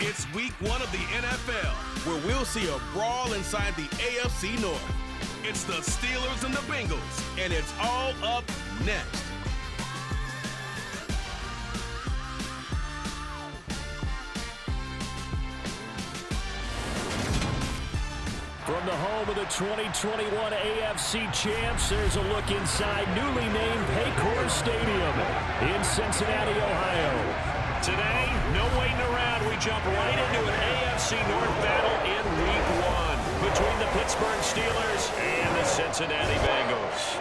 It's week 1 of the NFL, where we'll see a brawl inside the AFC North. It's the Steelers and the Bengals, and it's all up next. From the home of the 2021 AFC champs, there's a look inside newly named Paycor Stadium in Cincinnati, Ohio. Today, no waiting around. We jump right into an AFC North battle in Week 1 between the Pittsburgh Steelers and the Cincinnati Bengals.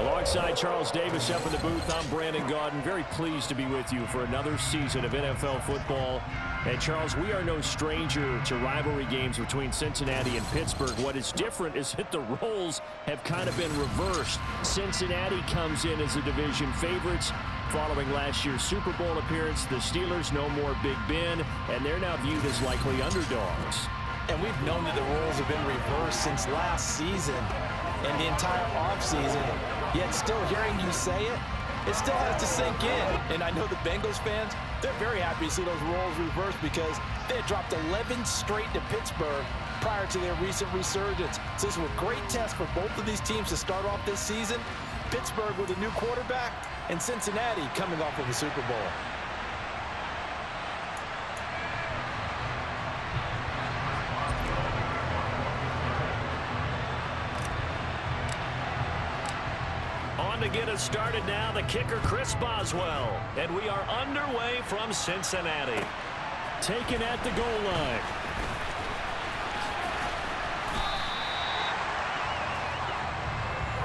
Alongside Charles Davis up in the booth, I'm Brandon Gaudin. Very pleased to be with you for another season of NFL football. And Charles, we are no stranger to rivalry games between Cincinnati and Pittsburgh. What is different is that the roles have kind of been reversed. Cincinnati comes in as the division favorites following last year's Super Bowl appearance. The Steelers no more Big Ben, and they're now viewed as likely underdogs. And we've known that the roles have been reversed since last season and the entire offseason. Yet still hearing you say it, it still has to sink in. And I know the Bengals fans, they're very happy to see those roles reversed because they had dropped 11 straight to Pittsburgh prior to their recent resurgence. So this was a great test for both of these teams to start off this season. Pittsburgh with a new quarterback and Cincinnati coming off of the Super Bowl. To get us started now, the kicker Chris Boswell, and we are underway from Cincinnati. Taken at the goal line.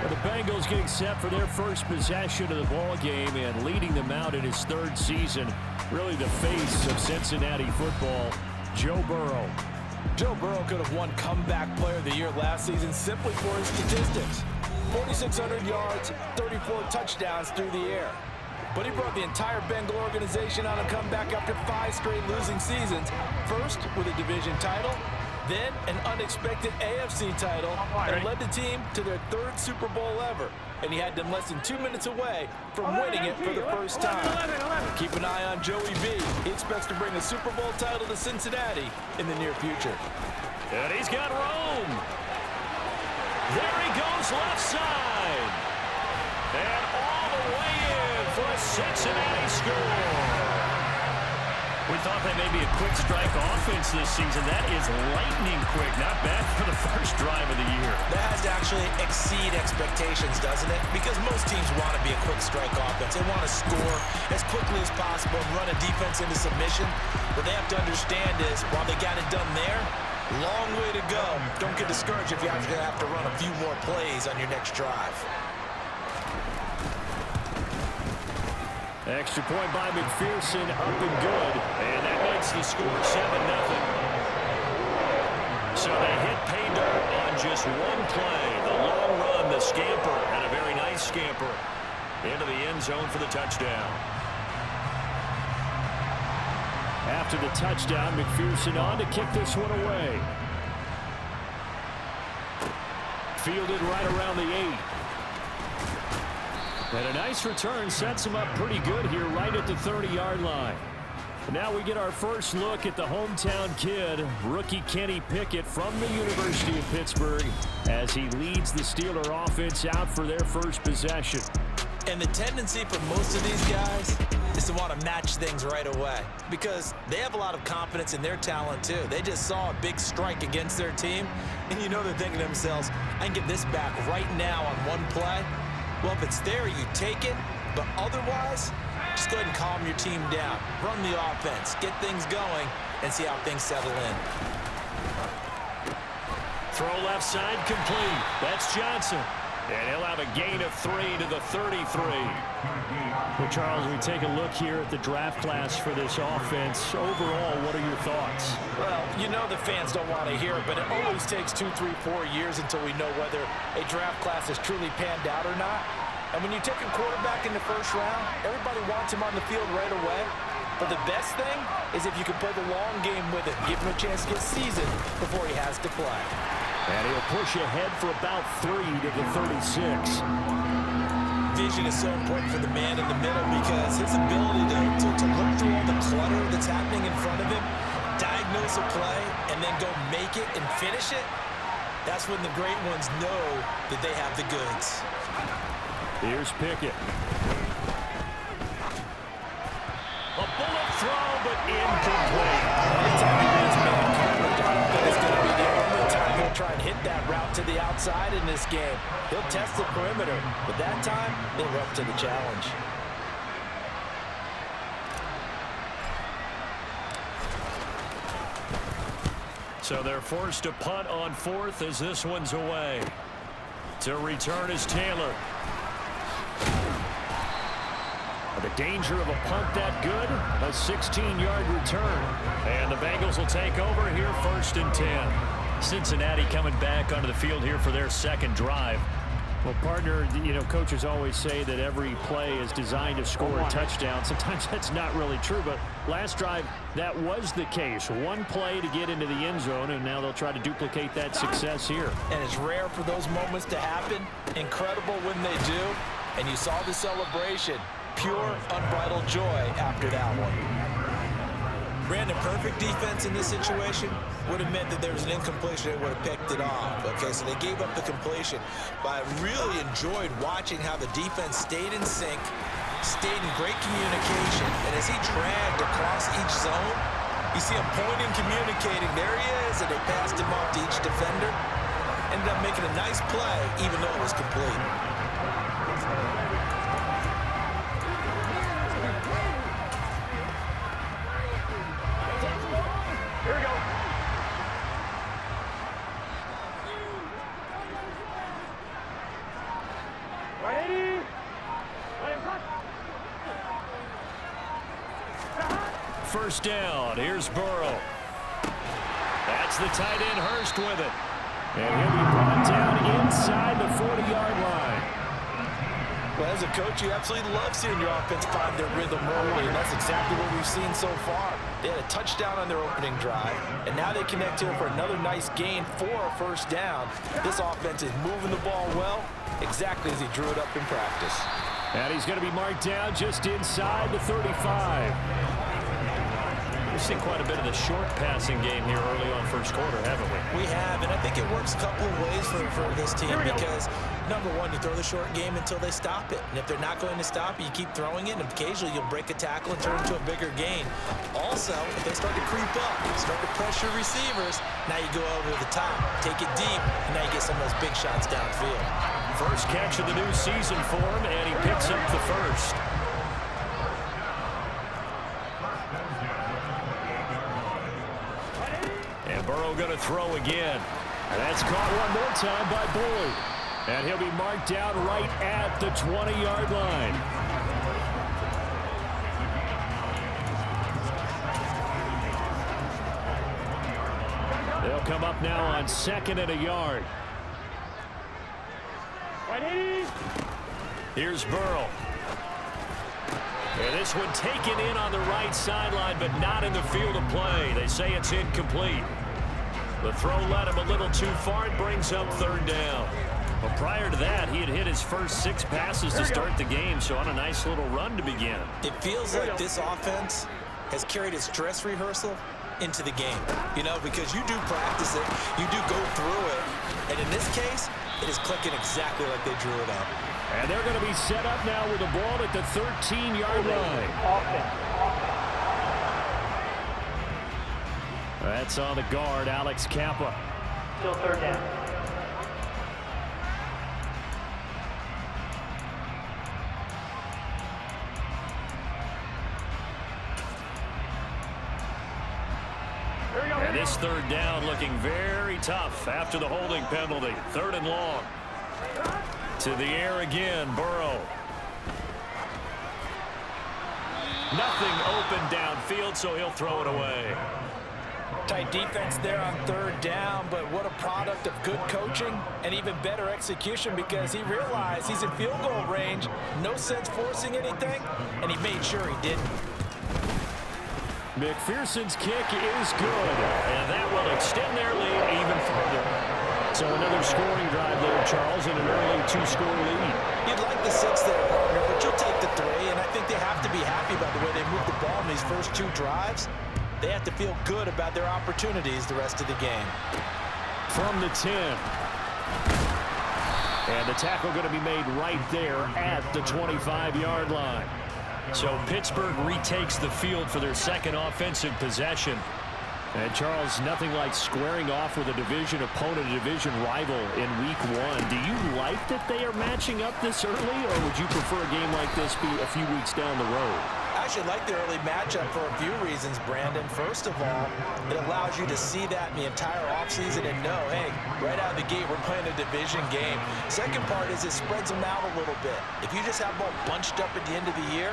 And the Bengals getting set for their first possession of the ball game and leading them out in his 3rd season. Really the face of Cincinnati football, Joe Burrow. Joe Burrow could have won Comeback Player of the Year last season simply for his statistics. 4,600 yards, 34 touchdowns through the air. But he brought the entire Bengal organization on a comeback after 5 straight losing seasons. First with a division title, then an unexpected AFC title, and led the team to their 3rd Super Bowl ever. And he had them less than 2 minutes away from winning it for the first time. Keep an eye on Joey B. He expects to bring a Super Bowl title to Cincinnati in the near future. And he's got Rome. There he goes left side. And all the way in for a Cincinnati score. We thought that may be a quick strike offense this season. That is lightning quick. Not bad for the first drive of the year. That has to actually exceed expectations, doesn't it? Because most teams want to be a quick strike offense. They want to score as quickly as possible and run a defense into submission. What they have to understand is, while they got it done there, long way to go. Don't get discouraged if you have to run a few more plays on your next drive. Extra point by McPherson, up and good. And that makes the score 7-0. So they hit pay dirt on just one play. The long run, the scamper, and a very nice scamper into the end zone for the touchdown. After the touchdown, McPherson on to kick this one away. Fielded right around the 8. And a nice return sets him up pretty good here right at the 30-yard line. Now we get our first look at the hometown kid, rookie Kenny Pickett from the University of Pittsburgh, as he leads the Steeler offense out for their first possession. And the tendency for most of these guys is to want to match things right away because they have a lot of confidence in their talent too. They just saw a big strike against their team, and you know they're thinking to themselves, I can get this back right now on one play. Well, if it's there, you take it, but otherwise, just go ahead and calm your team down. Run the offense, get things going, and see how things settle in. Throw left side complete. That's Johnson. And he'll have a gain of 3 to the 33. Well, Charles, we take a look here at the draft class for this offense. Overall, what are your thoughts? Well, you know the fans don't want to hear it, but it always takes 2, 3, 4 years until we know whether a draft class has truly panned out or not. And when you take a quarterback in the first round, everybody wants him on the field right away. But the best thing is if you can play the long game with him, give him a chance to get seasoned before he has to play. And he'll push ahead for about 3 to the 36. vision is so important for the man in the middle because his ability to look through all the clutter that's happening in front of him, diagnose a play, and then go make it and finish it, that's when the great ones know that they have the goods. Here's Pickett. A bullet throw, but incomplete. Anytime he is man coverage, I don't think it's going to be the only time he'll try and hit that route to the outside in this game. He'll test the perimeter, but that time, he'll run to the challenge. So they're forced to punt on fourth as this one's away. To return is Taylor. The danger of a punt that good, a 16-yard return. And the Bengals will take over here 1st and 10. Cincinnati coming back onto the field here for their second drive. Well, partner, you know, coaches always say that every play is designed to score a touchdown. Sometimes that's not really true, but last drive, that was the case. One play to get into the end zone, and now they'll try to duplicate that success here. And it's rare for those moments to happen. Incredible when they do. And you saw the celebration. Pure, unbridled joy after that one. Brandon, perfect defense in this situation would have meant that there was an incompletion and would have picked it off. Okay, so they gave up the completion. But I really enjoyed watching how the defense stayed in sync, stayed in great communication, and as he dragged across each zone, you see him pointing, communicating. There he is, and they passed him off to each defender. Ended up making a nice play, even though it was complete. First down. Here's Burrow. That's the tight end Hurst with it. And he'll be brought down inside the 40-yard line. Well, as a coach, you absolutely love seeing your offense find their rhythm early, and that's exactly what we've seen so far. They had a touchdown on their opening drive, and now they connect here for another nice gain for a first down. This offense is moving the ball well, exactly as he drew it up in practice. And he's going to be marked down just inside the 35. We've seen quite a bit of the short passing game here early on first quarter, haven't we? We have, and I think it works a couple of ways for this team because, number one, you throw the short game until they stop it. And if they're not going to stop it, you keep throwing it, and occasionally you'll break a tackle and turn it into a bigger gain. Also, if they start to creep up, start to pressure receivers, now you go over the top, take it deep, and now you get some of those big shots downfield. First catch of the new season for him, and he picks up the first. And Burrow going to throw again. And that's caught one more time by Bullard. And he'll be marked down right at the 20-yard line. They'll come up now on 2nd and a yard. Here's Burrow. And this one taken in on the right sideline, but not in the field of play. They say it's incomplete. The throw led him a little too far. It brings up 3rd down. But prior to that, he had hit his first 6 passes to start the game, so on a nice little run to begin. It feels like this offense has carried its dress rehearsal into the game, you know, because you do practice it, you do go through it, and in this case, it is clicking exactly like they drew it up. And they're going to be set up now with the ball at the 13-yard line. That's on the guard, Alex Kappa. Still 3rd down. And this 3rd down looking very tough after the holding penalty. 3rd and long. To the air again, Burrow. Nothing open downfield, so he'll throw it away. Tight defense there on 3rd down, but what a product of good coaching and even better execution because he realized he's in field goal range. No sense forcing anything, and he made sure he didn't. McPherson's kick is good, and that will extend their lead even further. So another scoring drive there, Charles, and an early 2-score lead. You'd like the 6 there, partner, but you'll take the 3, and I think they have to be happy about the way they moved the ball in these first 2 drives. They have to feel good about their opportunities the rest of the game. From the 10. And the tackle going to be made right there at the 25-yard line. So Pittsburgh retakes the field for their second offensive possession. And, Charles, nothing like squaring off with a division opponent, a division rival in Week 1. Do you like that they are matching up this early, or would you prefer a game like this be a few weeks down the road? I actually like the early matchup for a few reasons, Brandon. First of all, it allows you to see that in the entire offseason and know, hey, right out of the gate, we're playing a division game. Second part is it spreads them out a little bit. If you just have them all bunched up at the end of the year,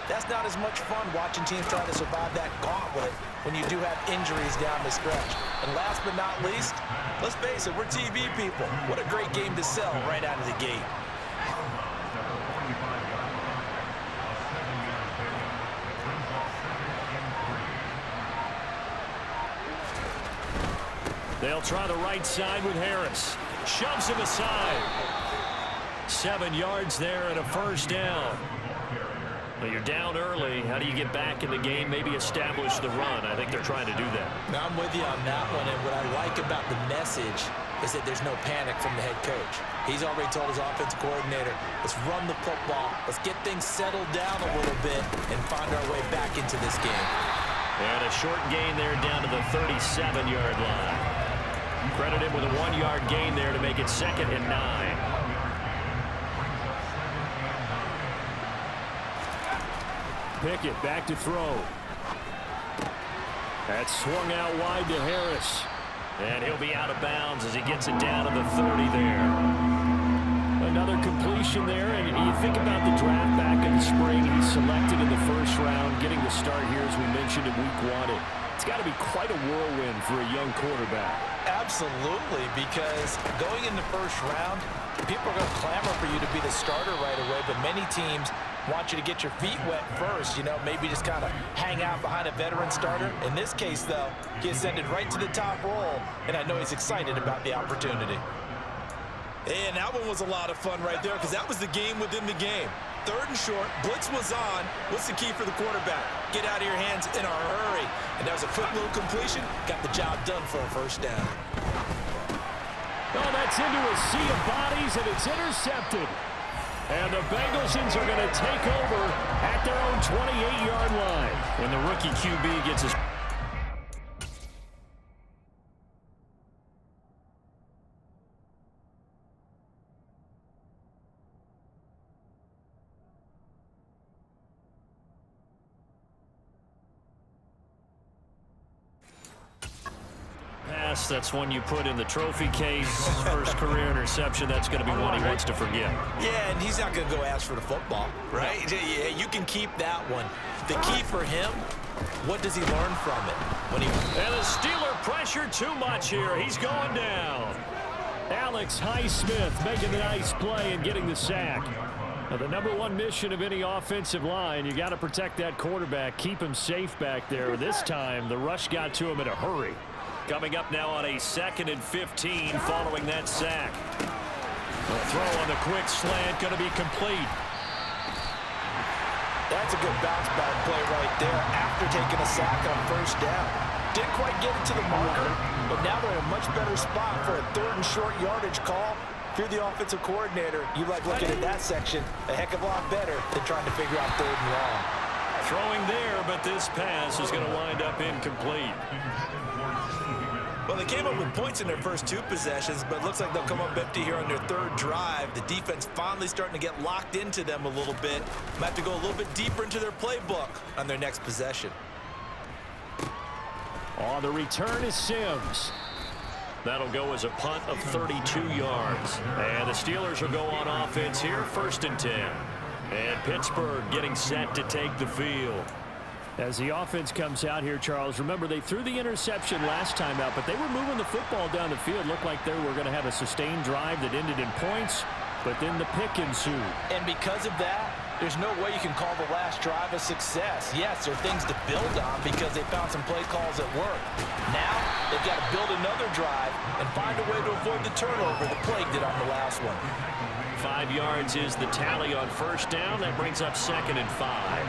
that's not as much fun watching teams try to survive that gauntlet when you do have injuries down the stretch. And last but not least, let's face it, we're TV people. What a great game to sell right out of the gate. They'll try the right side with Harris. Shoves him aside. 7 yards there and a first down. Well, you're down early. How do you get back in the game? Maybe establish the run. I think they're trying to do that. Now, I'm with you on that one, and what I like about the message is that there's no panic from the head coach. He's already told his offensive coordinator, let's run the football, let's get things settled down a little bit and find our way back into this game. And a short gain there down to the 37-yard line. Credit him with a 1-yard gain there to make it 2nd and 9. Pickett back to throw. That's swung out wide to Harris. And he'll be out of bounds as he gets it down to the 30 there. Another completion there. And you think about the draft back in the spring. He's selected in the first round, getting the start here, as we mentioned in Week 1. It's got to be quite a whirlwind for a young quarterback. Absolutely, because going in the first round, people are going to clamor for you to be the starter right away, but many teams want you to get your feet wet first, you know, maybe just kind of hang out behind a veteran starter. In this case, though, he ascended right to the top role, and I know he's excited about the opportunity. And that one was a lot of fun right there, because that was the game within the game. 3rd and short, blitz was on. What's the key for the quarterback? Get out of your hands in a hurry. And that was a quick little completion. Got the job done for a first down. Oh, that's into a sea of bodies, and it's intercepted. And the Bengalsians are going to take over at their own 28-yard line. When the rookie QB gets his... That's one you put in the trophy case. First career interception, that's going to be one he wants to forget. Yeah, and he's not going to go ask for the football, right? Yeah, you can keep that one. The key for him, what does he learn from it? And the Steeler pressure too much here. He's going down. Alex Highsmith making the nice play and getting the sack. Now, the #1 mission of any offensive line, you got to protect that quarterback, keep him safe back there. This time, the rush got to him in a hurry. Coming up now on a 2nd and 15 following that sack. The throw on the quick slant going to be complete. That's a good bounce back play right there after taking a sack on first down. Didn't quite get it to the marker, but now they're in a much better spot for a 3rd and short yardage call. If you're the offensive coordinator, you like looking at that section a heck of a lot better than trying to figure out 3rd and long. Throwing there, but this pass is going to wind up incomplete. Well, they came up with points in their first 2 possessions, but it looks like they'll come up empty here on their 3rd drive. The defense finally starting to get locked into them a little bit. Might have to go a little bit deeper into their playbook on their next possession. On the return is Sims. That'll go as a punt of 32 yards. And the Steelers will go on offense here, 1st and 10. And Pittsburgh getting set to take the field. As the offense comes out here, Charles, remember they threw the interception last time out, but they were moving the football down the field. Looked like they were going to have a sustained drive that ended in points, but then the pick ensued. And because of that, There's no way you can call the last drive a success. Yes, there are things to build on because they found some play calls that work. Now, they've got to build another drive and find a way to avoid the turnover that plagued it on the last one. 5 yards is the tally on first down. That brings up 2nd and 5.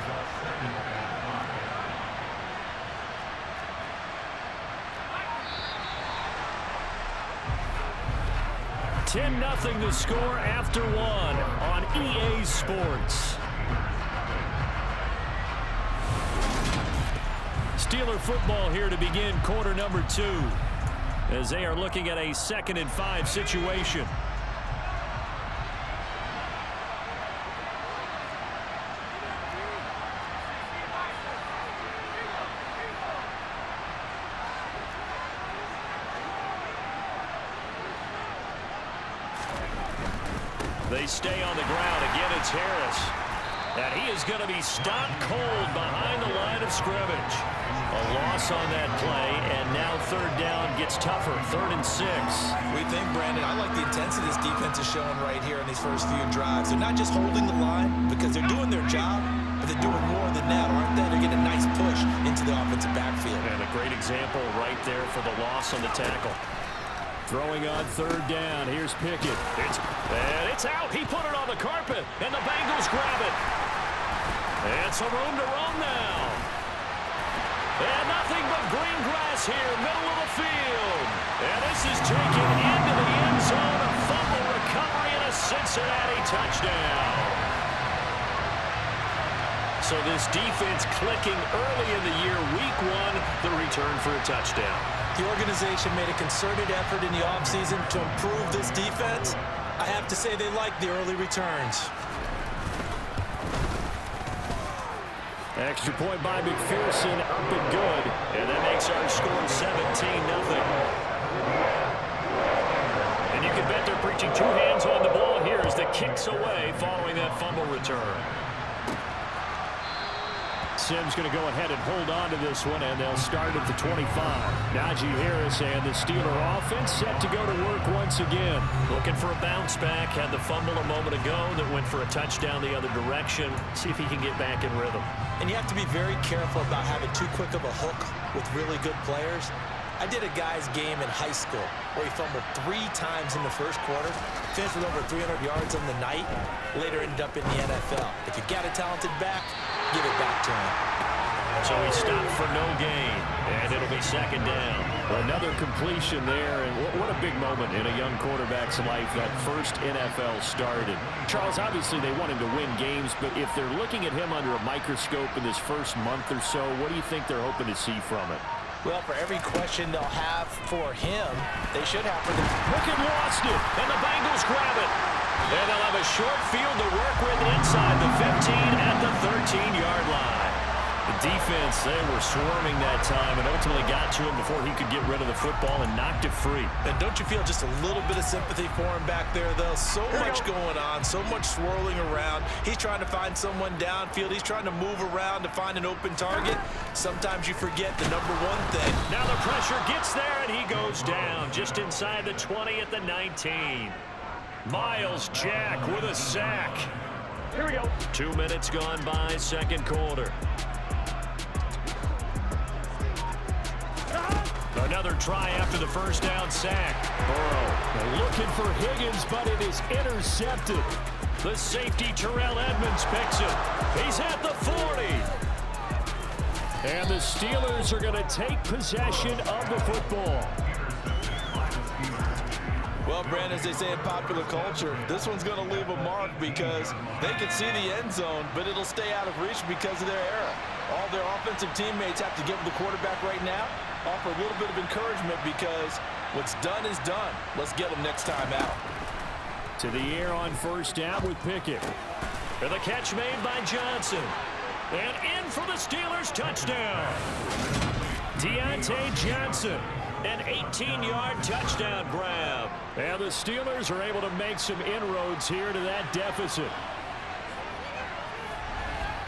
10-0 the score after 1 on EA Sports. Steeler football here to begin quarter number 2 as they are looking at a 2nd and 5 situation. They stay on the ground. Again, it's Harris. And he is going to be stopped cold behind the line of scrimmage. A loss on that play, and now 3rd down gets tougher. 3rd and 6. We think, Brandon, I like the intensity this defense is showing right here in these first few drives. They're not just holding the line because they're doing their job, but they're doing more than that, aren't they? They're getting a nice push into the offensive backfield. And a great example right there for the loss on the tackle. Throwing on 3rd down. Here's Pickett. It's out. He put it on the carpet, and the Bengals grab it. And some room to roam now. And nothing but green grass here, middle of the field. And this is taken into the end zone. A fumble recovery and a Cincinnati touchdown. So this defense clicking early in the year, week 1, the return for a touchdown. The organization made a concerted effort in the offseason to improve this defense. I have to say they like the early returns. Extra point by McPherson, up and good. And that makes our score 17-0. And you can bet they're preaching 2 hands on the ball here as the kick's away following that fumble return. Simms going to go ahead and hold on to this one, and they'll start at the 25. Najee Harris and the Steeler offense set to go to work once again. Looking for a bounce back. Had the fumble a moment ago that went for a touchdown the other direction. See if he can get back in rhythm. And you have to be very careful about having too quick of a hook with really good players. I did a guy's game in high school where he fumbled 3 times in the first quarter, finished with over 300 yards on the night, later ended up in the NFL. If you've got a talented back, give it back to him. So he stopped for no gain, and it'll be 2nd down. Another completion there, and what a big moment in a young quarterback's life, that first NFL started. Charles, obviously they want him to win games, but if they're looking at him under a microscope in this first month or so, what do you think they're hoping to see from it? Well, for every question they'll have for him, they should have for the... Pickett lost it, and the Bengals grab it. And they'll have a short field to work with inside the 15 at the 13-yard line. The defense, they were swarming that time and ultimately got to him before he could get rid of the football and knocked it free. And don't you feel just a little bit of sympathy for him back there, though? So much going on, so much swirling around. He's trying to find someone downfield. He's trying to move around to find an open target. Sometimes you forget the number one thing. Now the pressure gets there, and he goes down just inside the 20 at the 19. Miles Jack with a sack. Here we go. 2 minutes gone by, 2nd quarter. Another try after the first down sack. Burrow looking for Higgins, but it is intercepted. The safety, Terrell Edmonds, picks it. He's at the 40. And the Steelers are going to take possession of the football. Well, Brandon, as they say in popular culture, this one's going to leave a mark because they can see the end zone, but it'll stay out of reach because of their error. All their offensive teammates have to give the quarterback right now, offer a little bit of encouragement because what's done is done. Let's get them next time out. To the air on first down with Pickett. And the catch made by Johnson. And in for the Steelers touchdown. Deontay Johnson. An 18-yard touchdown grab. And the Steelers are able to make some inroads here to that deficit.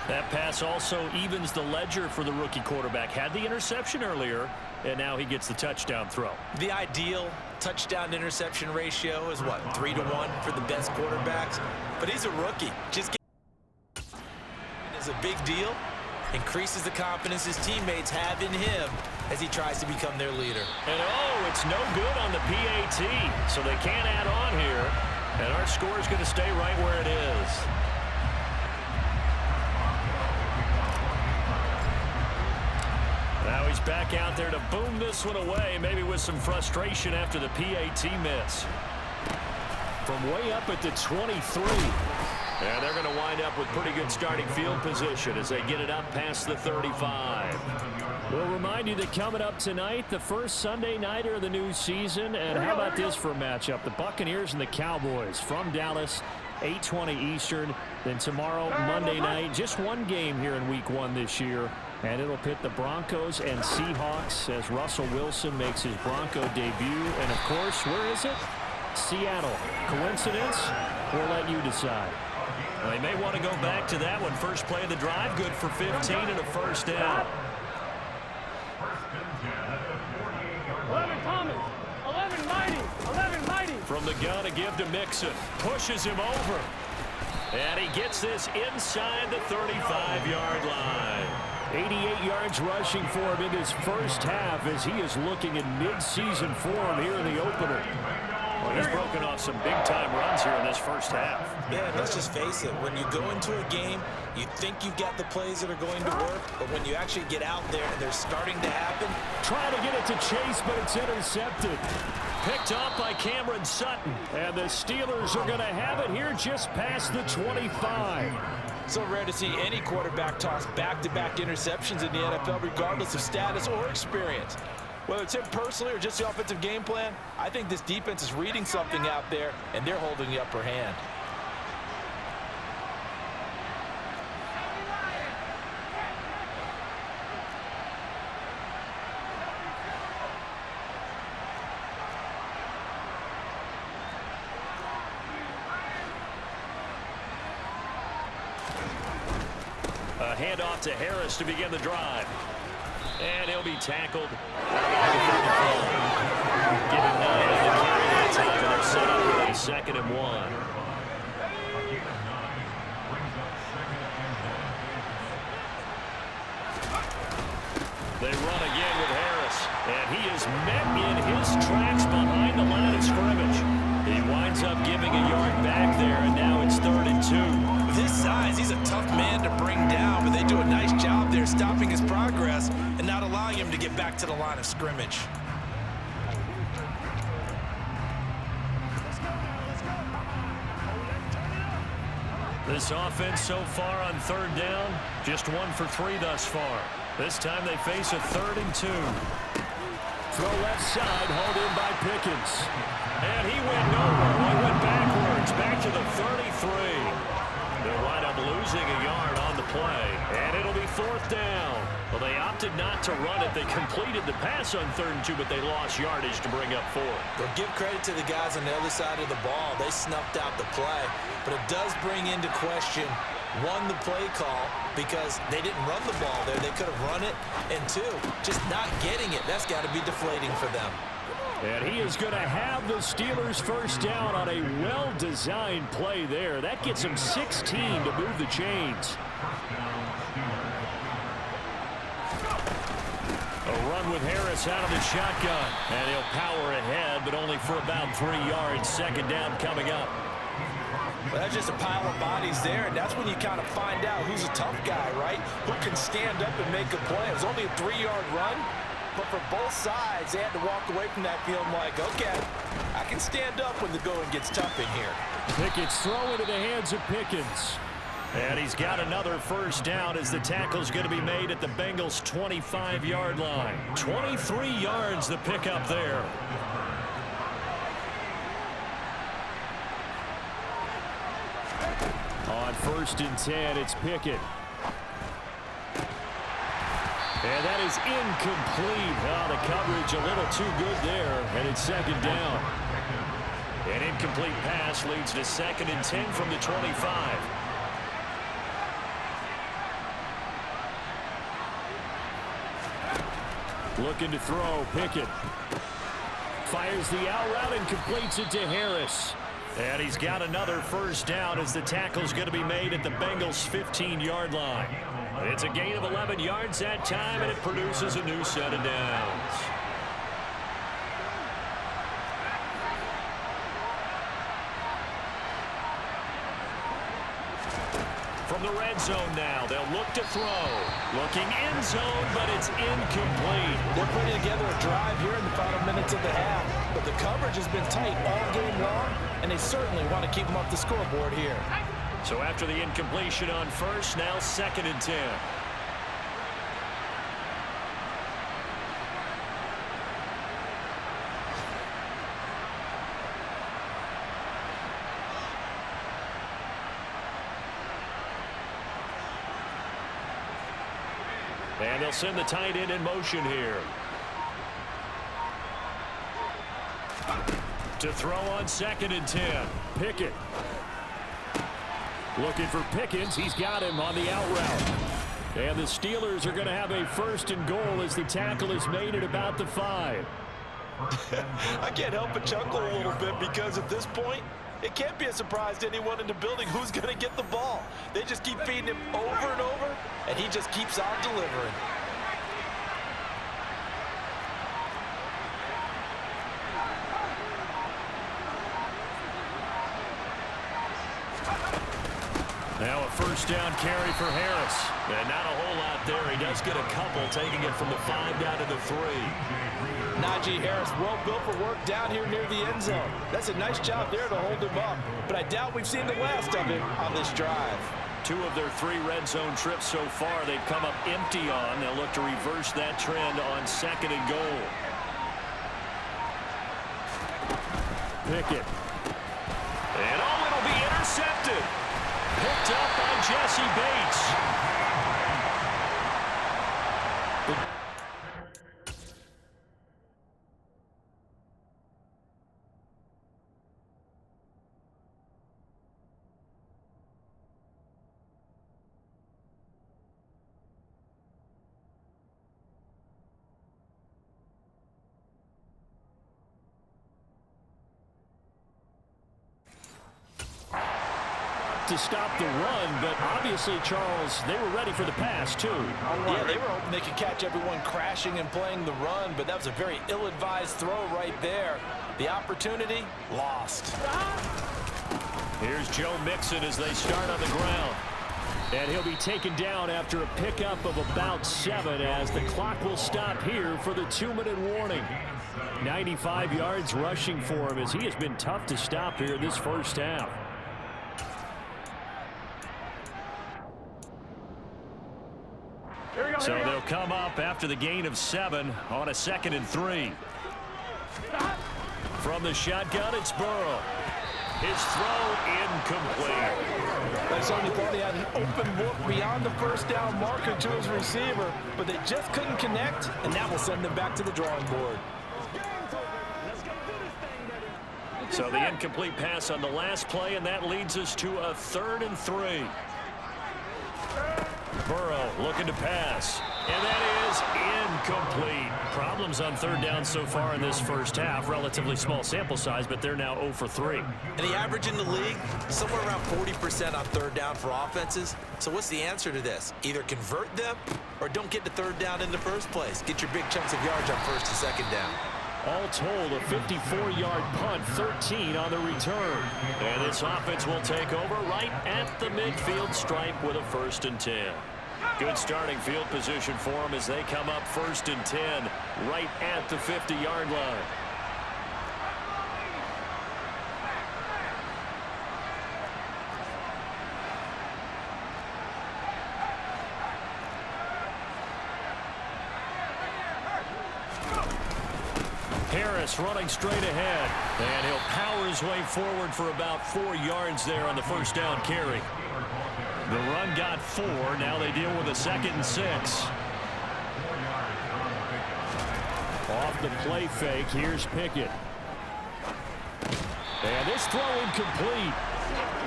That pass also evens the ledger for the rookie quarterback. Had the interception earlier, and now he gets the touchdown throw. The ideal touchdown-interception ratio is what, 3-to-1 for the best quarterbacks? But he's a rookie. is a big deal, increases the confidence his teammates have in him as he tries to become their leader. And oh, it's no good on the PAT, so they can't add on here, and our score is going to stay right where it is. Now he's back out there to boom this one away, maybe with some frustration after the PAT miss. From way up at the 23. And they're going to wind up with pretty good starting field position as they get it up past the 35. We'll remind you that coming up tonight, the first Sunday nighter of the new season. And how about this for a matchup? The Buccaneers and the Cowboys from Dallas, 8:20 Eastern. Then tomorrow, Monday night, just one game here in Week 1 this year. And it'll pit the Broncos and Seahawks as Russell Wilson makes his Bronco debut. And, of course, where is it? Seattle. Coincidence? We'll let you decide. Well, they may want to go back to that one. First play of the drive, good for 15 and a first down. 11 Thomas, 11 Mighty. From the gun to give to Mixon. Pushes him over. And he gets this inside the 35-yard line. 88 yards rushing for him in his first half as he is looking in mid-season form here in the opener. Well, he's broken off some big-time runs here in this first half. Yeah, let's just face it. When you go into a game, you think you've got the plays that are going to work, but when you actually get out there and they're starting to happen. Trying to get it to Chase, but it's intercepted. Picked off by Cameron Sutton. And the Steelers are going to have it here just past the 25. So rare to see any quarterback toss back-to-back interceptions in the NFL, regardless of status or experience. Whether it's him personally or just the offensive game plan, I think this defense is reading something out there, and they're holding the upper hand. A handoff to Harris to begin the drive. And he'll be tackled. Give him 9 on the carry that time, and they're set up with a 2nd and 1. They run again with Harris, and he is met in his tracks behind the line of scrimmage. He winds up giving a yard back there, and now it's 3rd and 2. With his size, he's a tough man to bring down, but they do a nice job there stopping his progress and not allowing him to get back to the line of scrimmage. This offense so far on 3rd down, just 1 for 3 thus far. This time they face a 3rd and 2. Throw left side, hauled in by Pickens. And he went nowhere. He went backwards, back to the 33. They'll wind up losing a yard on the play. And it'll be 4th down. Well, they opted not to run it. They completed the pass on 3rd and 2, but they lost yardage to bring up 4. But give credit to the guys on the other side of the ball. They snuffed out the play. But it does bring into question, 1, the play call, because they didn't run the ball there. They could have run it. And 2, just not getting it. That's got to be deflating for them. And he is going to have the Steelers first down on a well-designed play there. That gets him 16 to move the chains. A run with Harris out of the shotgun. And he'll power ahead, but only for about 3 yards. 2nd down coming up. Well, that's just a pile of bodies there, and that's when you kind of find out who's a tough guy, right? Who can stand up and make a play. It was only a 3-yard run, but for both sides, they had to walk away from that feeling like, okay, I can stand up when the going gets tough in here. Pickett's throw into the hands of Pickens. And he's got another first down as the tackle's going to be made at the Bengals' 25-yard line. 23 yards the pickup there. On 1st and 10, it's Pickett. And that is incomplete. Oh, the coverage a little too good there, and it's 2nd down. An incomplete pass leads to 2nd and 10 from the 25. Looking to throw, Pickett. Fires the out route and completes it to Harris. And he's got another first down as the tackle's going to be made at the Bengals' 15-yard line. It's a gain of 11 yards that time, and it produces a new set of downs. From the red zone now, they'll look to throw. Looking end zone, but it's incomplete. They're putting together a drive here in the final minutes of the half, but the coverage has been tight all game long, and they certainly want to keep them off the scoreboard here. So after the incompletion on first, now 2nd and 10. And they'll send the tight end in motion here. To throw on 2nd and 10. Pickett. Looking for Pickens. He's got him on the out route. And the Steelers are going to have a 1st and goal as the tackle is made at about the 5. I can't help but chuckle a little bit because at this point, it can't be a surprise to anyone in the building who's going to get the ball. They just keep feeding him over and over, and he just keeps on delivering. Now a 1st down carry for Harris. And not a whole lot there. He does get a couple, taking it from the 5 down to the 3. Najee Harris, well built for work down here near the end zone. That's a nice job there to hold him up. But I doubt we've seen the last of him on this drive. 2 of their 3 red zone trips so far they've come up empty on. They'll look to reverse that trend on 2nd and goal. Pickett. And it'll be intercepted. Picked up by Jesse Bates. To stop the run, but obviously, Charles, they were ready for the pass, too. Yeah, they were hoping they could catch everyone crashing and playing the run, but that was a very ill-advised throw right there. The opportunity, lost. Here's Joe Mixon as they start on the ground. And he'll be taken down after a pickup of about 7 as the clock will stop here for the 2-minute warning. 95 yards rushing for him as he has been tough to stop here this first half. So they'll come up after the gain of 7 on a 2nd and 3. From the shotgun, it's Burrow. His throw incomplete. They certainly thought he had an open look beyond the 1st down marker to his receiver, but they just couldn't connect, and that will send them back to the drawing board. So the incomplete pass on the last play, and that leads us to a 3rd and 3. Burrow looking to pass, and that is incomplete. Problems on 3rd down so far in this first half. Relatively small sample size, but they're now 0 for 3. And the average in the league, somewhere around 40% on 3rd down for offenses. So what's the answer to this? Either convert them or don't get to 3rd down in the first place. Get your big chunks of yards on 1st and 2nd down. All told, a 54-yard punt, 13 on the return. And this offense will take over right at the midfield stripe with a 1st and 10. Good starting field position for them as they come up 1st and 10 right at the 50-yard line. Harris running straight ahead, and he'll power his way forward for about 4 yards there on the 1st down carry. The run got 4. Now they deal with a 2nd and 6. Off the play fake, here's Pickett. And this throw incomplete.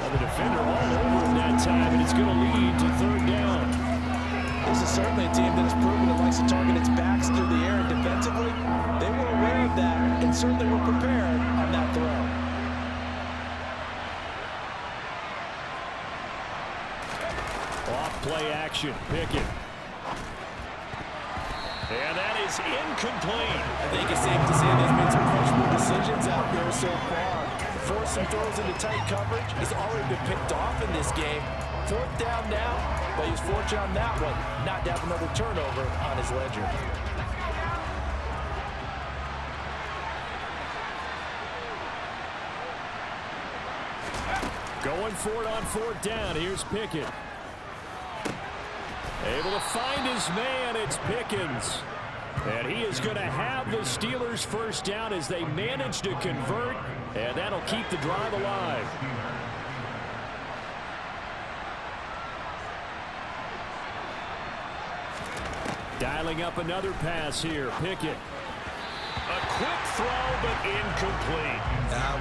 Well, the defender all over him that time, and it's going to lead to 3rd down. This is certainly a team that has proven it likes to target its backs through the air, and defensively, they were aware of that and certainly were prepared on that throw. Off play action. Pickett. And that is incomplete. I think it's safe to say there's been some questionable decisions out there so far. Forced some throws into tight coverage. He's already been picked off in this game. 4th down now, but he was fortunate on that one not to have another turnover on his ledger. Going for it on 4th down. Here's Pickett. Able to find his man. It's Pickens. And he is going to have the Steelers' first down as they manage to convert. And that'll keep the drive alive. Dialing up another pass here. Pickett. A quick throw, but incomplete.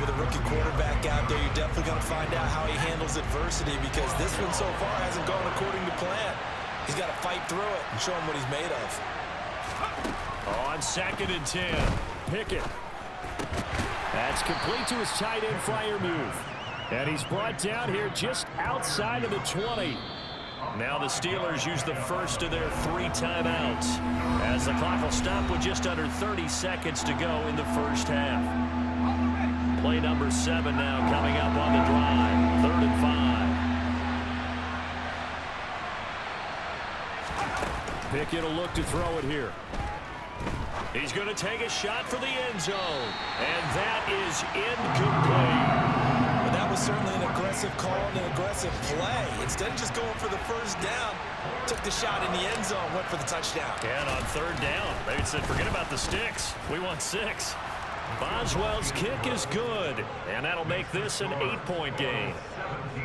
With a rookie quarterback out there, you're definitely going to find out how he handles adversity, because this one so far hasn't gone according to plan. He's got to fight through it and show him what he's made of. On 2nd and 10, Pickett. That's complete to his tight end, Freiermuth. And he's brought down here just outside of the 20. Now the Steelers use the first of their 3 timeouts, as the clock will stop with just under 30 seconds to go in the first half. Play number 7 now coming up on the drive. 3rd and 5. Pickett will look to throw it here. He's going to take a shot for the end zone, and that is incomplete. Well, that was certainly an aggressive call and an aggressive play. Instead of just going for the first down, took the shot in the end zone, went for the touchdown. And on 3rd down, they said, forget about the sticks. We want 6. Boswell's kick is good, and that'll make this an 8-point game.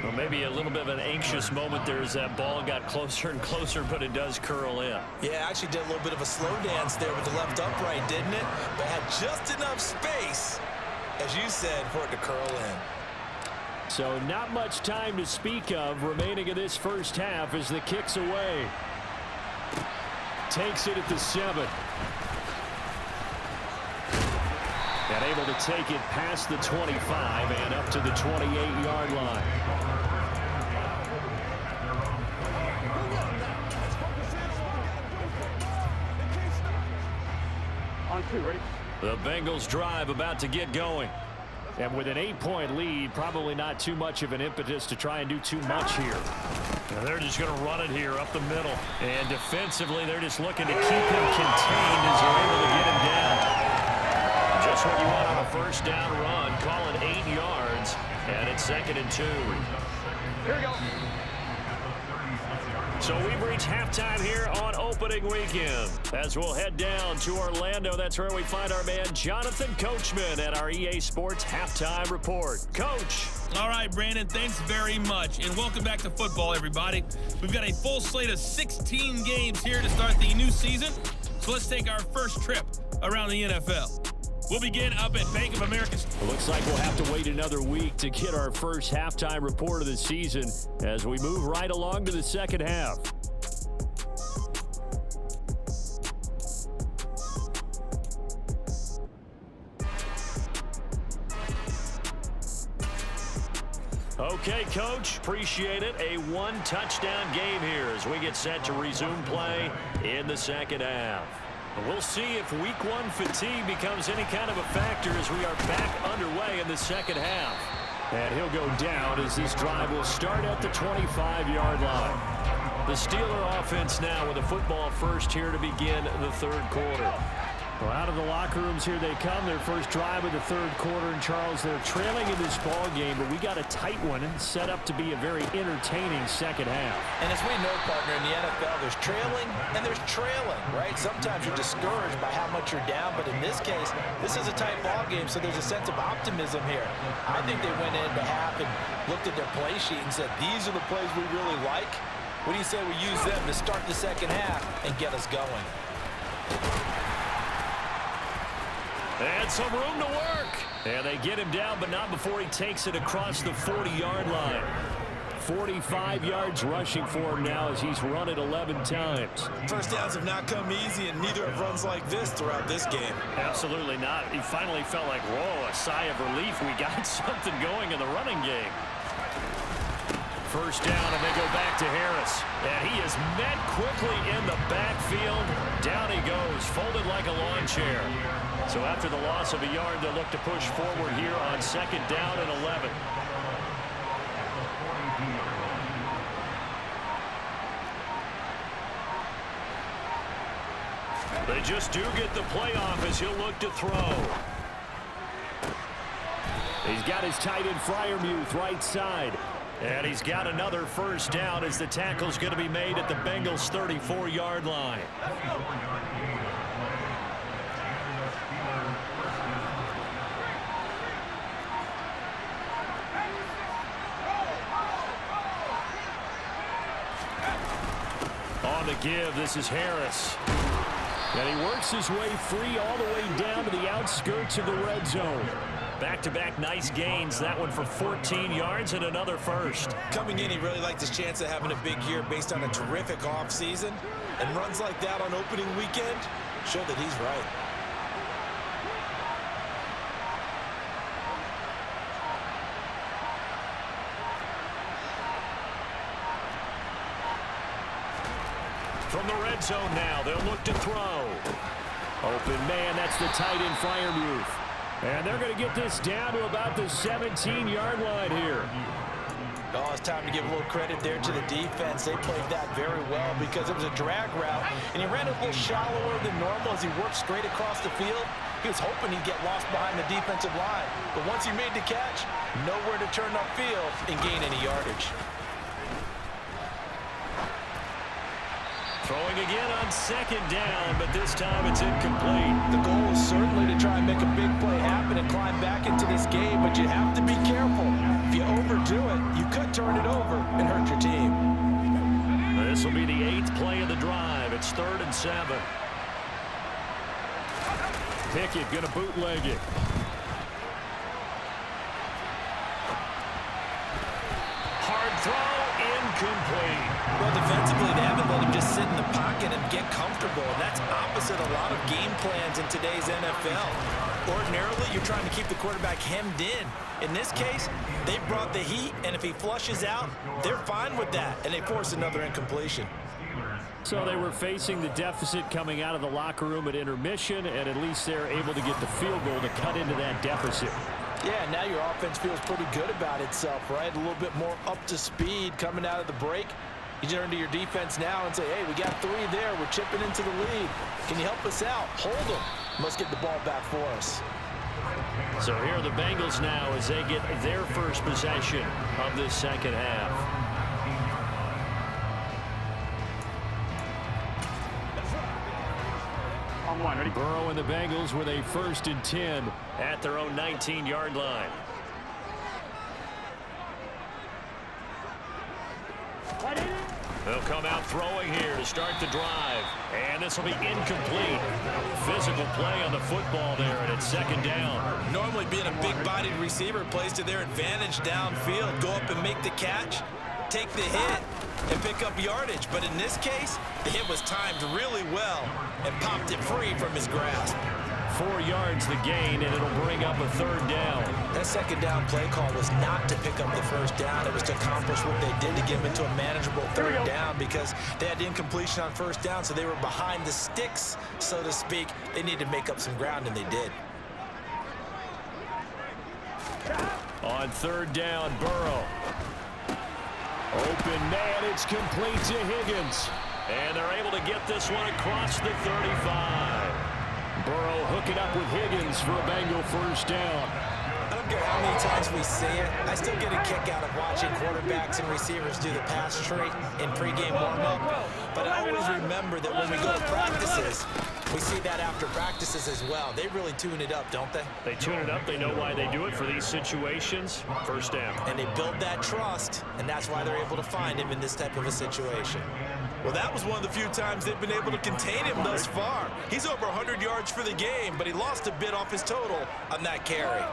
Well, maybe a little bit of an anxious moment there as that ball got closer and closer, but it does curl in. Yeah, actually did a little bit of a slow dance there with the left upright, didn't it? But had just enough space, as you said, for it to curl in. So not much time to speak of remaining in this first half as the kick's away. Takes it at the 7. And able to take it past the 25 and up to the 28-yard line. On 2, ready? The Bengals drive about to get going. And with an 8-point lead, probably not too much of an impetus to try and do too much here. Now they're just going to run it here up the middle. And defensively, they're just looking to keep him contained as they're able to get him down. Just what you want on a first down run. Call it 8 yards. And it's 2nd and 2. Here we go. So we've reached halftime here on opening weekend. As we'll head down to Orlando, that's where we find our man Jonathan Coachman at our EA Sports Halftime Report. Coach. All right, Brandon, thanks very much. And welcome back to football, everybody. We've got a full slate of 16 games here to start the new season. So let's take our first trip around the NFL. We'll begin up at Bank of America. Looks like we'll have to wait another week to get our first halftime report of the season as we move right along to the second half. Okay, Coach, appreciate it. A 1-touchdown game here as we get set to resume play in the second half. We'll see if week 1 fatigue becomes any kind of a factor as we are back underway in the second half. And he'll go down as this drive will start at the 25-yard line. The Steeler offense now with a football first here to begin the 3rd quarter. Well, out of the locker rooms here they come. Their first drive of the 3rd quarter. And Charles, they're trailing in this ball game, but we got a tight one set up to be a very entertaining second half. And as we know, partner, in the NFL, there's trailing and there's trailing, right? Sometimes you're discouraged by how much you're down, but in this case, this is a tight ball game, so there's a sense of optimism here. I think they went into half and looked at their play sheet and said, these are the plays we really like. What do you say we use them to start the second half and get us going? And some room to work. And they get him down, but not before he takes it across the 40-yard line. 45 yards rushing for him now as he's run it 11 times. First downs have not come easy, and neither have runs like this throughout this game. Absolutely not. He finally felt like, whoa, a sigh of relief. We got something going in the running game. First down, and they go back to Harris. And he is met quickly in the backfield. Down he goes, folded like a lawn chair. So after the loss of a yard, they'll look to push forward here on 2nd down and 11. They just do get the playoff as he'll look to throw. He's got his tight end Freiermuth right side. And he's got another first down as the tackle's going to be made at the Bengals' 34-yard line. On the give, this is Harris. And he works his way free all the way down to the outskirts of the red zone. Back-to-back nice gains. That one for 14 yards and another first. Coming in, he really liked his chance of having a big year based on a terrific offseason. And runs like that on opening weekend show that he's right. From the red zone now, they'll look to throw. Open man, that's the tight end Freiermuth. And they're going to get this down to about the 17-yard line here. Oh, it's time to give a little credit there to the defense. They played that very well because it was a drag route, and he ran a little shallower than normal as he worked straight across the field. He was hoping he'd get lost behind the defensive line. But once he made the catch, nowhere to turn upfield and gain any yardage. Throwing again on 2nd down, but this time it's incomplete. The goal is certainly to try and make a big play happen and climb back into this game, but you have to be careful. If you overdo it, you could turn it over and hurt your team. This will be the 8th play of the drive. It's 3rd and 7. Pickett going to bootleg it. Hard throw, incomplete. Well, defensively, they haven't let him just sit in the pocket and get comfortable, and that's opposite a lot of game plans in today's NFL. Ordinarily, you're trying to keep the quarterback hemmed in. In this case, they brought the heat, and if he flushes out, they're fine with that, and they force another incompletion. So they were facing the deficit coming out of the locker room at intermission, and at least they're able to get the field goal to cut into that deficit. Yeah, now your offense feels pretty good about itself, right? A little bit more up to speed coming out of the break. You turn to your defense now and say, hey, we got 3 there. We're chipping into the lead. Can you help us out? Hold them. Let's get the ball back for us. So here are the Bengals now as they get their first possession of this second half. On 1, ready? Burrow and the Bengals with a 1st and 10 at their own 19-yard line. They'll come out throwing here to start the drive. And this will be incomplete. Physical play on the football there, and it's 2nd down. Normally being a big-bodied receiver plays to their advantage downfield. Go up and make the catch, take the hit, and pick up yardage. But in this case, the hit was timed really well and popped it free from his grasp. 4 yards the gain, and it'll bring up a 3rd down. That 2nd down play call was not to pick up the 1st down. It was to accomplish what they did to get him into a manageable 3rd down because they had incompletion on 1st down, so they were behind the sticks, so to speak. They needed to make up some ground, and they did. On 3rd down, Burrow. Open man, it's complete to Higgins. And they're able to get this one across the 35. Burrow hooking up with Higgins for a Bengal 1st down. I don't care how many times we say it, I still get a kick out of watching quarterbacks and receivers do the pass tree in pregame warm-up. But I always remember that when we go to practices, we see that after practices as well. They really tune it up, don't they? They tune it up. They know why they do it for these situations. 1st down. And they build that trust, and that's why they're able to find him in this type of a situation. Well, that was one of the few times they've been able to contain him thus far. He's over 100 yards for the game, but he lost a bit off his total on that carry.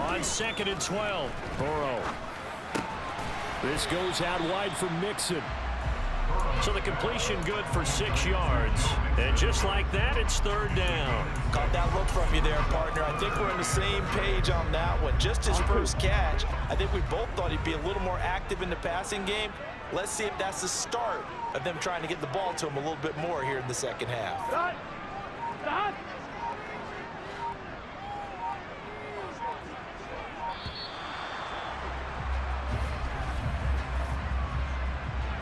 On 2nd and 12, Burrow. This goes out wide for Mixon. So the completion good for 6 yards. And just like that, it's 3rd down. Caught that look from you there, partner. I think we're on the same page on that one. Just his first catch, I think we both thought he'd be a little more active in the passing game. Let's see if that's the start of them trying to get the ball to him a little bit more here in the second half. Done. Done.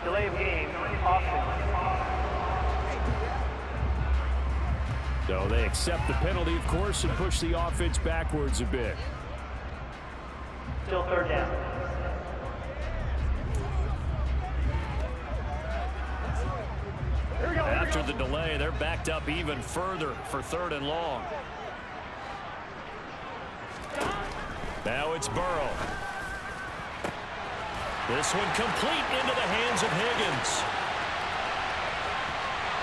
Delay of game. So they accept the penalty, of course, and push the offense backwards a bit. Still 3rd down. After the delay, they're backed up even further for 3rd and long. Now it's Burrow. This one complete into the hands of Higgins.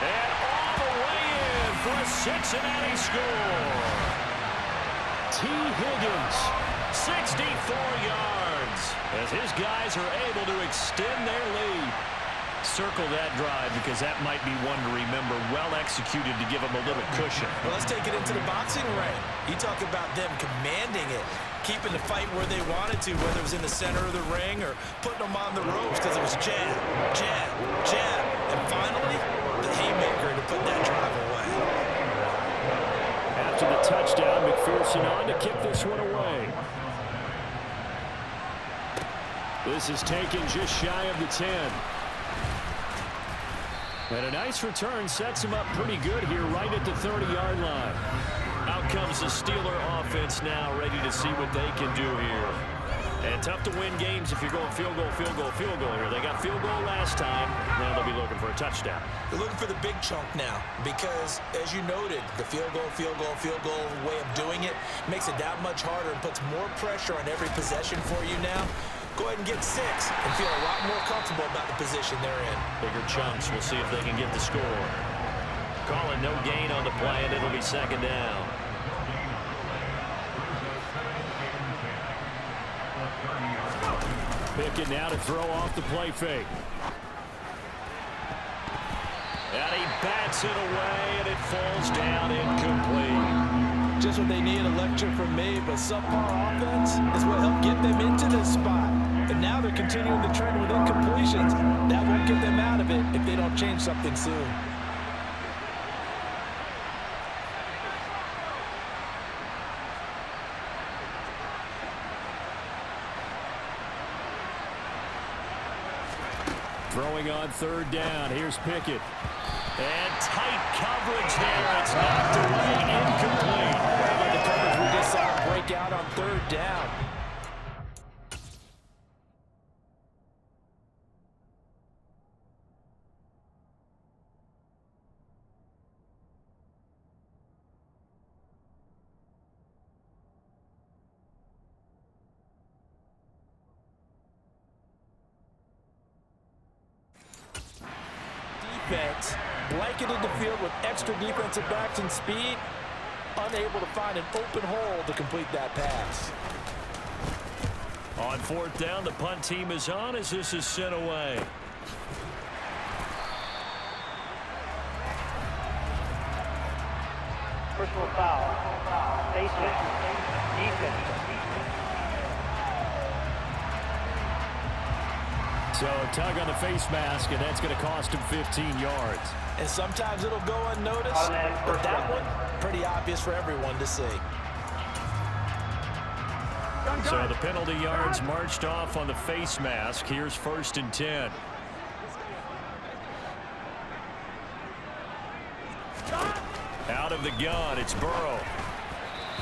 And all the way in for a Cincinnati score. T. Higgins, 64 yards, as his guys are able to extend their lead. Circle that drive because that might be one to remember. Well executed to give them a little cushion. Well, let's take it into the boxing ring. You talk about them commanding it, keeping the fight where they wanted to, whether it was in the center of the ring or putting them on the ropes because it was jab, jab, jab, and finally the haymaker to put that drive away. After the touchdown, McPherson on to kick this one away. This is taken just shy of the 10. And a nice return sets him up pretty good here right at the 30-yard line. Out comes the Steeler offense now, ready to see what they can do here. And tough to win games if you're going field goal, field goal, field goal here. They got field goal last time. Now they'll be looking for a touchdown. They're looking for the big chunk now because, as you noted, the field goal way of doing it makes it that much harder and puts more pressure on every possession for you now. Go ahead and get 6 and feel a lot more comfortable about the position they're in. Bigger chunks. We'll see if they can get the score. Calling no gain on the play, and it'll be 2nd down. Pickett now to throw off the play fake. And he bats it away, and it falls down incomplete. Just what they need, a lecture from me, but subpar offense is what helped get them into this spot. And now they're continuing the trend with incompletions. That won't get them out of it if they don't change something soon. Throwing on 3rd down. Here's Pickett. And tight coverage there. It's knocked away, incomplete. How about the coverage we just saw break out on 3rd down? Defense blanketed the field with extra defensive backs and speed, unable to find an open hole to complete that pass. On 4th down, the punt team is on as this is sent away. Personal foul. Defense. So a tug on the face mask, and that's going to cost him 15 yards. And sometimes it'll go unnoticed, but that one, pretty obvious for everyone to see. So the penalty yards marched off on the face mask. Here's 1st and 10. Out of the gun, it's Burrow.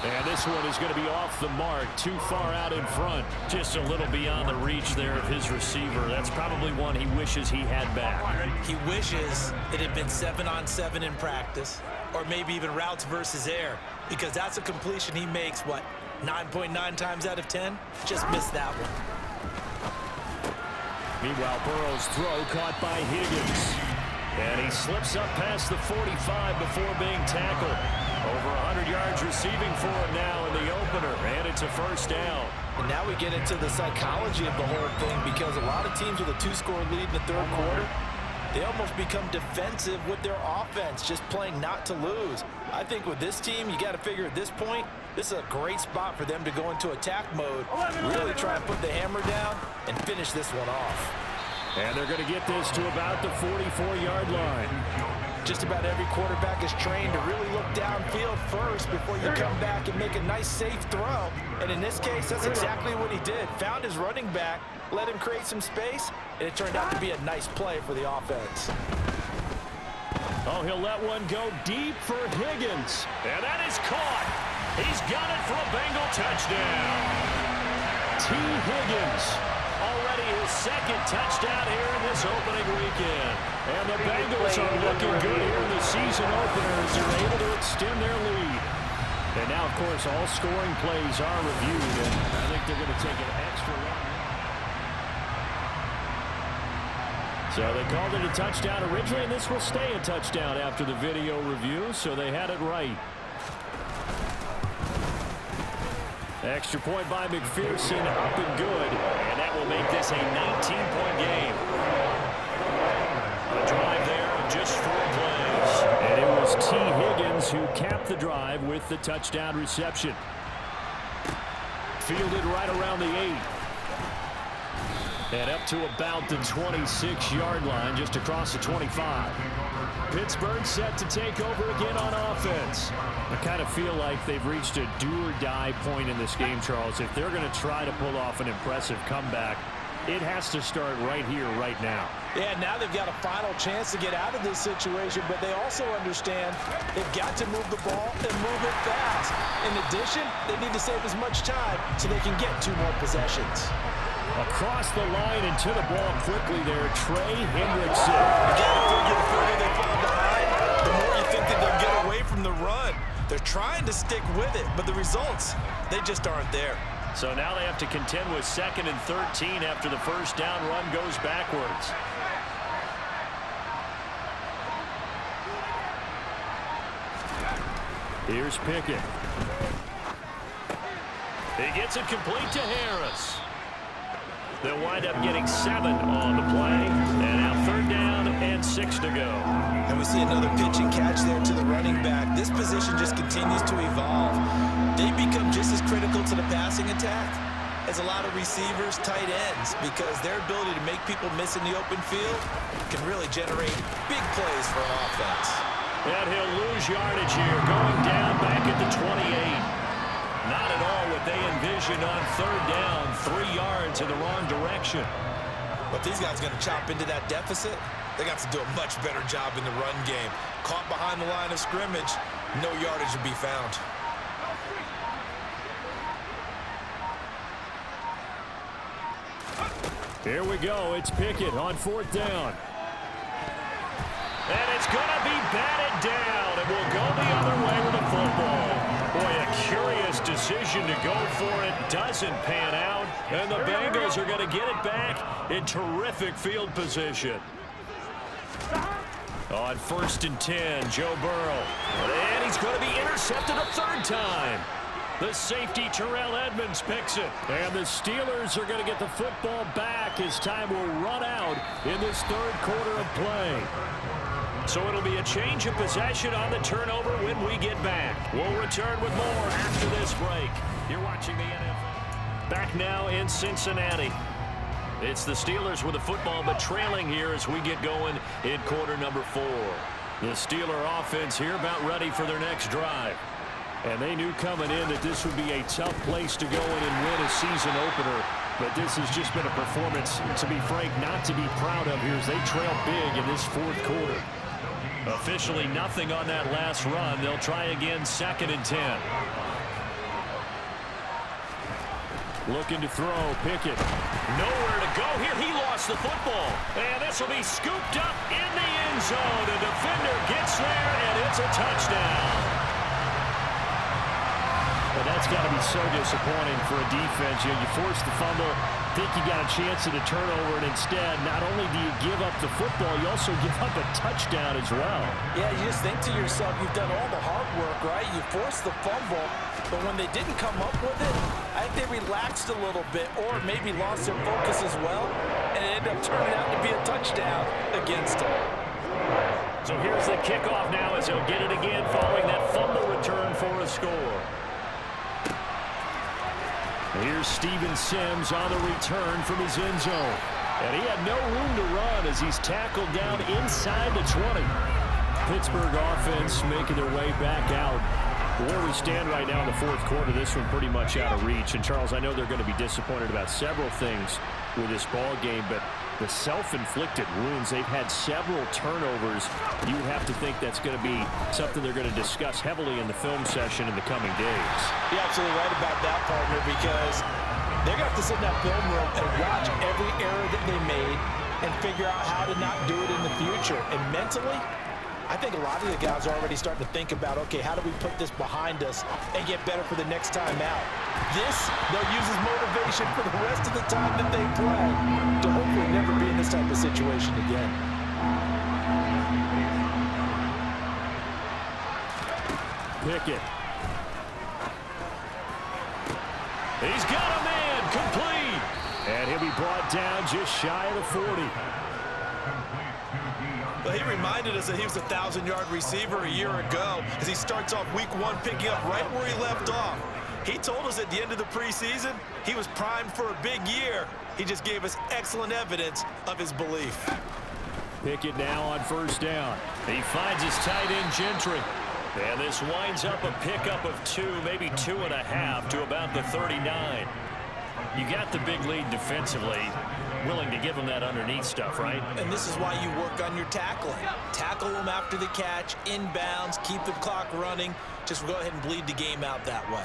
And this one is going to be off the mark, too far out in front. Just a little beyond the reach there of his receiver. That's probably one he wishes he had back. He wishes it had been 7-on-7 in practice, or maybe even routes versus air, because that's a completion he makes, what, 9.9 times out of 10? Just missed that one. Meanwhile, Burrow's throw caught by Higgins. And he slips up past the 45 before being tackled. Over 100 yards receiving for him now in the opener, and it's a 1st down. And now we get into the psychology of the whole thing, because a lot of teams with a 2-score lead in the 3rd quarter They almost become defensive with their offense, just playing not to lose. I think with this team, you got to figure at this point, this is a great spot for them to go into attack mode, really try and put the hammer down and finish this one off. And they're going to get this to about the 44-yard line. Just about every quarterback is trained to really look downfield first before you come back and make a nice, safe throw. And in this case, that's exactly what he did. Found his running back, let him create some space, and it turned out to be a nice play for the offense. Oh, he'll let one go deep for Higgins. And that is caught. He's got it for a Bengal touchdown. T. Higgins, already his second touchdown here in this opening weekend. And the Bengals are looking good here in the season opener as they're able to extend their lead. And now, of course, all scoring plays are reviewed, and I think they're going to take an extra run. So they called it a touchdown originally, and this will stay a touchdown after the video review, so they had it right. Extra point by McPherson, up and good, and that will make this a 19-point game. A drive there of just 4 plays. And it was T. Higgins who capped the drive with the touchdown reception. Fielded right around the 8. And up to about the 26-yard line, just across the 25. Pittsburgh set to take over again on offense. I kind of feel like they've reached a do-or-die point in this game, Charles. If they're going to try to pull off an impressive comeback, it has to start right here, right now. Yeah, now they've got a final chance to get out of this situation, but they also understand they've got to move the ball and move it fast. In addition, they need to save as much time so they can get 2 more possessions. Across the line and to the ball quickly there, Trey Hendrickson. You got to figure the further they fall behind, the more you think that they'll get away from the run. They're trying to stick with it, but the results, they just aren't there. So now they have to contend with 2nd and 13 after the first down run goes backwards. Here's Pickett. He gets it complete to Harris. They'll wind up getting 7 on the play. And now 3rd down and 6 to go. And we see another pitch and catch there to the running back. This position just continues to evolve. They become just as critical to the passing attack as a lot of receivers, tight ends, because their ability to make people miss in the open field can really generate big plays for an offense. And he'll lose yardage here, going down back at the 28. Not at all what they envisioned on 3rd down, 3 yards in the wrong direction. But these guys are going to chop into that deficit. They got to do a much better job in the run game. Caught behind the line of scrimmage, no yardage to be found. Here we go. It's Pickett on 4th down. And it's going to be batted down. It will go the other way with the football. Boy, a curious decision to go for it. Doesn't pan out. And the Bengals are going to get it back in terrific field position. On 1st and 10, Joe Burrow. And he's going to be intercepted a 3rd time. The safety, Terrell Edmonds, picks it. And the Steelers are going to get the football back as time will run out in this 3rd quarter of play. So it'll be a change of possession on the turnover when we get back. We'll return with more after this break. You're watching the NFL. Back now in Cincinnati. It's the Steelers with the football, but trailing here as we get going in quarter number 4. The Steeler offense here about ready for their next drive. And they knew coming in that this would be a tough place to go in and win a season opener. But this has just been a performance, to be frank, not to be proud of here as they trail big in this 4th quarter. Officially nothing on that last run. They'll try again 2nd and 10. Looking to throw, Pickett. Nowhere to go here. He lost the football. And this will be scooped up in the end zone. The defender gets there, and it's a touchdown. But that's got to be so disappointing for a defense. You force the fumble, think you got a chance at a turnover, and instead, not only do you give up the football, you also give up a touchdown as well. Yeah, you just think to yourself, you've done all the hard work, right? You forced the fumble, but when they didn't come up with it, I like they relaxed a little bit or maybe lost their focus as well, and it ended up turning out to be a touchdown against them. So here's the kickoff now as he'll get it again following that fumble return for a score. Here's Steven Sims on the return from his end zone. And he had no room to run as he's tackled down inside the 20. Pittsburgh offense making their way back out. Where we stand right now in the fourth quarter, this one pretty much out of reach. And, Charles, I know they're going to be disappointed about several things with this ball game, but the self-inflicted wounds, they've had several turnovers. You have to think that's going to be something they're going to discuss heavily in the film session in the coming days. You're absolutely right about that, partner, because they're going to have to sit in that film room and watch every error that they made and figure out how to not do it in the future. And mentally, I think a lot of the guys are already starting to think about, okay, how do we put this behind us and get better for the next time out? This, they'll use as motivation for the rest of the time that they play to hopefully never be in this type of situation again. Pickett. He's got a man complete. And he'll be brought down just shy of the 40. Well, he reminded us that he was a 1,000-yard receiver a year ago as he starts off week one picking up right where he left off. He told us at the end of the preseason he was primed for a big year. He just gave us excellent evidence of his belief. Pickett now on first down. He finds his tight end Gentry. And this winds up a pickup of 2, maybe 2.5 to about the 39. You got the big lead defensively, willing to give them that underneath stuff, right? And this is why you work on your tackling. Tackle them after the catch, inbounds, keep the clock running. Just go ahead and bleed the game out that way.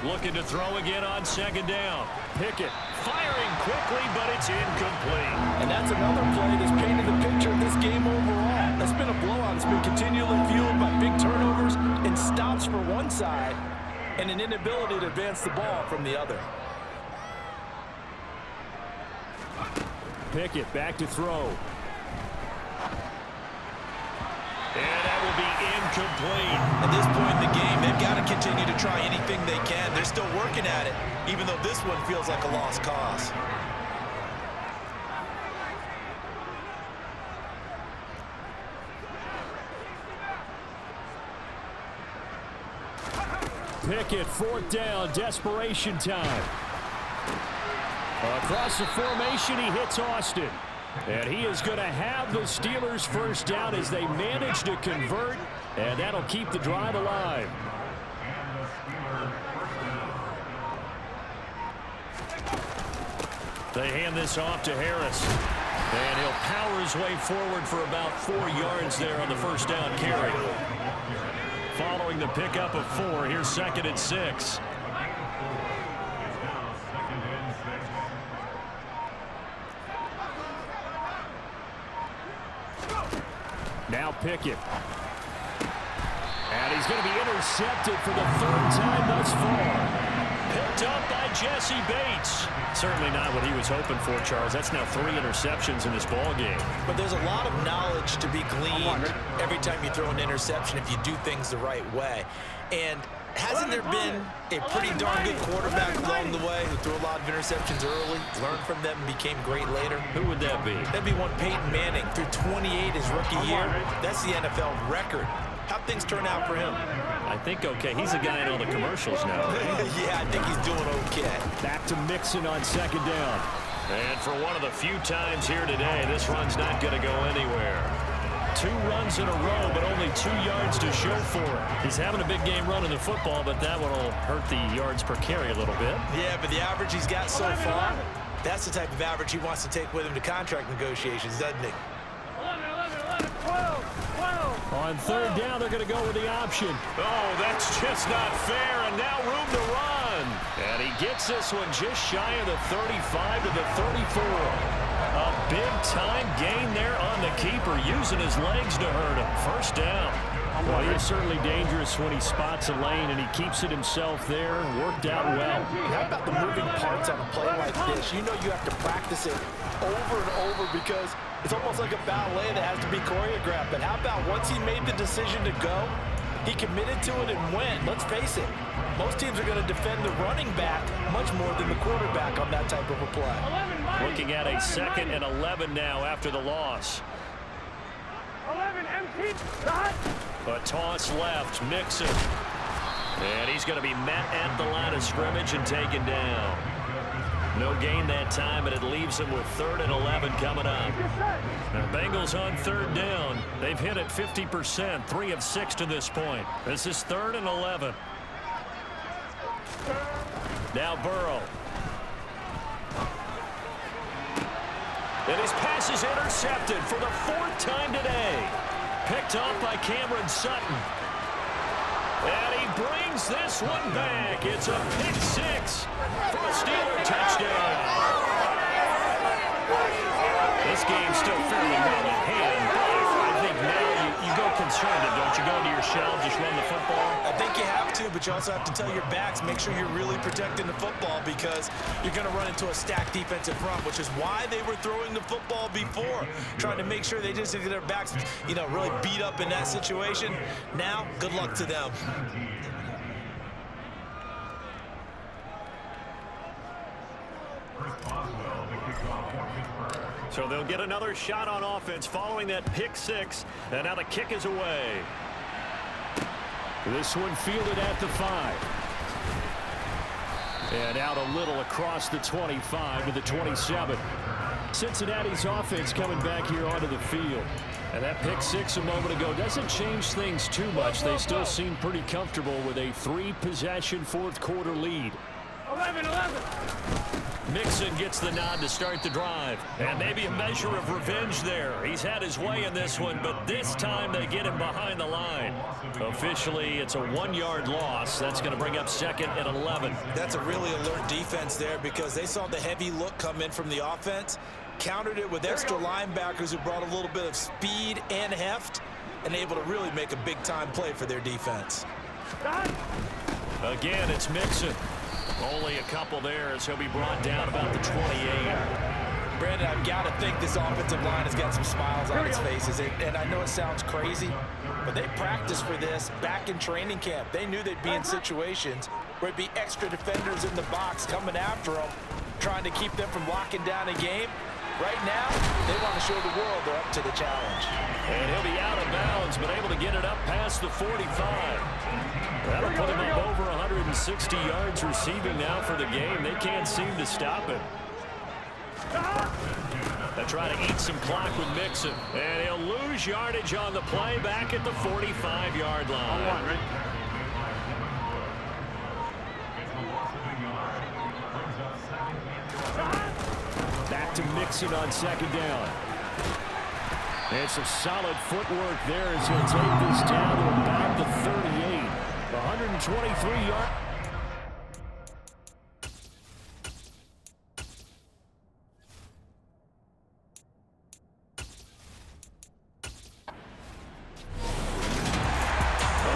Looking to throw again on second down. Pickett firing quickly, but it's incomplete. And that's another play that's painted the picture of this game overall. That's been a blowout. It's been continually fueled by big turnovers and stops for one side and an inability to advance the ball from the other. Pickett back to throw. And that will be incomplete. At this point in the game, they've got to continue to try anything they can. They're still working at it, even though this one feels like a lost cause. Pickett, fourth down, desperation time. Across the formation, he hits Austin. And he is going to have the Steelers first down as they manage to convert, and that'll keep the drive alive. They hand this off to Harris. And he'll power his way forward for about 4 yards there on the first down carry. Following the pickup of 4, here's 2nd and 6. Now Pickett. And he's going to be intercepted for the 3rd time thus far. Picked up by Jesse Bates. Certainly not what he was hoping for, Charles. That's now 3 interceptions in this ball game. But there's a lot of knowledge to be gleaned every time you throw an interception if you do things the right way. And hasn't there been a pretty darn good quarterback along the way who threw a lot of interceptions early, learned from them, and became great later? Who would that be? That'd be one Peyton Manning. Threw 28 his rookie year. That's the NFL record. How'd things turn out for him? I think okay. He's a guy in all the commercials now. Yeah, I think he's doing okay. Back to Mixon on 2nd down. And for one of the few times here today, this run's not going to go anywhere. 2 runs in a row, but only 2 yards to show for it. He's having a big game running the football, but that one will hurt the yards per carry a little bit. Yeah, but the average he's got so far, that's the type of average he wants to take with him to contract negotiations, doesn't he? 12. On 3rd down, they're going to go with the option. Oh, that's just not fair, and now room to run. And he gets this one just shy of the 35 to the 34. A big-time gain there on the keeper, using his legs to hurt him. First down. Well, he's certainly dangerous when he spots a lane, and he keeps it himself there. Worked out well. How about the moving parts on a play like this? You know you have to practice it over and over because it's almost like a ballet that has to be choreographed. But how about once he made the decision to go, He committed to it and went. Let's face it, most teams are going to defend the running back much more than the quarterback on that type of a play. Looking at a 2nd and 11 now after the loss. 11, empty, dot. A toss left, Mixon. And he's going to be met at the line of scrimmage and taken down. No gain that time, and it leaves him with 3rd and 11 coming up. The Bengals on 3rd down. They've hit it 50%, 3 of 6 to this point. This is 3rd and 11. Now Burrow. And his pass is intercepted for the 4th time today. Picked off by Cameron Sutton. And he brings this one back. It's a pick 6 for a Steeler touchdown. This game's still fairly well in hand, but I think now you go conservative, don't you? Go into your shell, just run the football. I think you have to, but you also have to tell your backs, make sure you're really protecting the football because you're going to run into a stacked defensive front, which is why they were throwing the football before, trying to make sure they just get their backs, really beat up in that situation. Now, good luck to them. So they'll get another shot on offense following that pick 6, and now the kick is away. This one fielded at the 5. And out a little across the 25 to the 27. Cincinnati's offense coming back here onto the field. And that pick 6 a moment ago doesn't change things too much. They still seem pretty comfortable with a 3-possession 4th quarter lead. 11. Mixon gets the nod to start the drive. And maybe a measure of revenge there. He's had his way in this one, but this time they get him behind the line. Officially, it's a 1-yard loss. That's going to bring up 2nd and 11. That's a really alert defense there because they saw the heavy look come in from the offense, countered it with extra linebackers who brought a little bit of speed and heft, and able to really make a big-time play for their defense. Again, it's Mixon. Only a couple there as he'll be brought down about the 28. Brandon, I've got to think this offensive line has got some smiles on its faces. And I know it sounds crazy, but they practiced for this back in training camp. They knew they'd be in situations where it'd be extra defenders in the box coming after them, trying to keep them from locking down a game. Right now, they want to show the world they're up to the challenge. And he'll be out of bounds, but able to get it up past the 45. That'll put him up over 160 yards receiving now for the game. They can't seem to stop it. They try to eat some clock with Mixon. And he'll lose yardage on the play back at the 45-yard line. Back to Mixon on 2nd down. And some solid footwork there as he'll take this down to about the 38. 123 yards.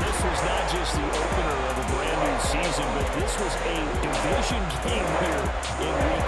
This was not just the opener of a brand new season, but this was a division game here in week